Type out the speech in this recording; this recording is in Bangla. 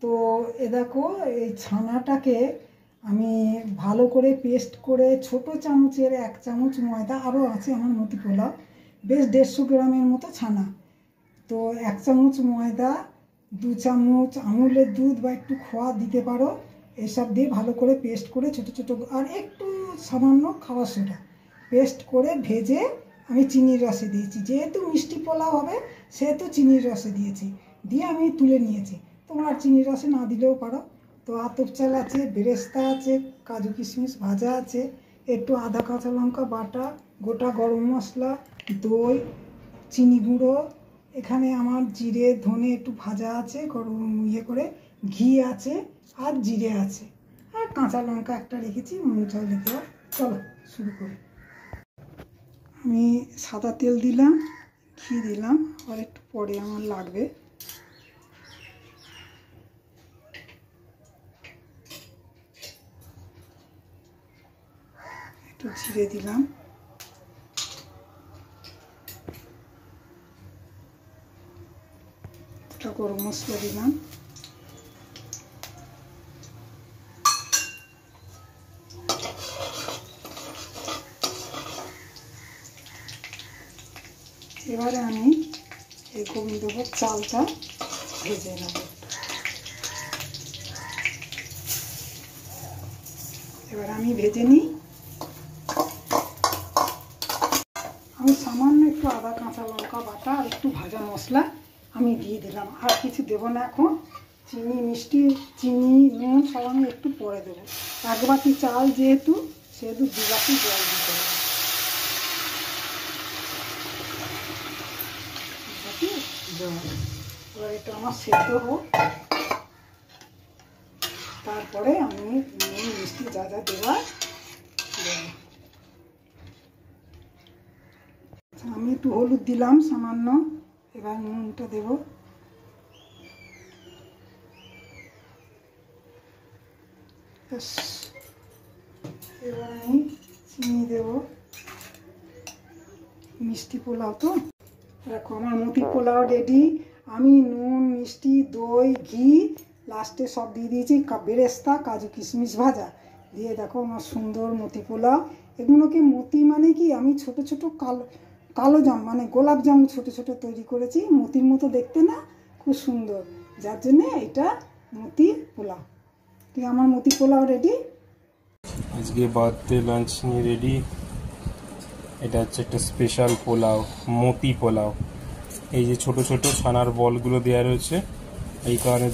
তো এ দেখো এই ছানাটাকে আমি ভালো করে পেস্ট করে ছোট চামচের 1 চামচ ময়দা, আরও আছে আমার মতি পোলাও, বেশ 150 গ্রামের মতো ছানা। তো 1 চামচ ময়দা, 2 চামচ আমুলের দুধ বা একটু খোয়া দিতে পারো, এসব দিয়ে ভালো করে পেস্ট করে ছোট ছোট, আর একটু সামান্য খাবার সোডা পেস্ট করে ভেজে আমি চিনির রসে দিয়েছি। যেহেতু মিষ্টি পোলাও হবে সেহেতু চিনির রসে দিয়েছি, দিয়ে আমি তুলে নিয়েছি। তোমরা চিনির রসে না দিলেও পারো। তো আতপ চাল আছে, বেরেস্তা আছে, কাজু কিশমিশ ভাজা আছে, একটু আদা কাঁচা লঙ্কা বাটা, গোটা গরম মশলা, দই, চিনি গুঁড়ো, এখানে আমার জিরে ধনে একটু ভাজা আছে গরম করে, ঘি আছে আর জিরে আছে, আর কাঁচা লঙ্কা একটা রেখেছি নুন চাইলে দেওয়া। চলো শুরু করি। আমি সাদা তেল দিলাম, ঘি দিলাম, আর একটু পরে আমার লাগবে। একটু জিরে দিলাম, একটা গরম মশলা দিলাম, এবারে আমি এই গোবিন্দভোগ চালটা ভেজে নেব। এবার আমি ভেজে নিই। আমি সামান্য একটু আদা কাঁচা লঙ্কা বাটা আর একটু ভাজা মশলা আমি দিয়ে দিলাম, আর কিছু দেবো না এখন। চিনি মিষ্টি, চিনি নুন সব আমি একটু পরে দেবো। 1 বাটি চাল যেহেতু, সেহেতু 2 বাটি জল দিতে হবে। এবার এটা আমার সেদ্ধ হোক, তারপরে আমি নুন মিষ্টি যা যা দেওয়ার দেবো। আমি একটু হলুদ দিলাম সামান্য, এবার নুনটা দেব। এবার আমি চিনি দেব, মিষ্টি পোলাও তো। দেখো আমার মতি পোলাও রেডি। আমি নুন মিষ্টি দই ঘি লাস্টে সব দিয়ে দিয়েছি, বেরেস্তা কাজু কিশমিশ ভাজা দিয়ে। দেখো আমার সুন্দর মতি পোলাও। এগুলোকে মতি মানে কি, আমি ছোট ছোট কালো জাম মানে গোলাপ জামু ছোট ছোট তৈরি করেছি, মতির মতো দেখতে না, খুব সুন্দর, যার জন্যে এটা মতি পোলাও। তুই আমার মতি পোলাও রেডি। আজকে বার্থডে লাঞ্চ নিয়ে রেডি। এটা হচ্ছে একটা স্পেশাল পোলাও, মতি পোলাও। এই যে ছোট ছোট ছানার বলগুলো দেওয়া রয়েছে, এই কারণে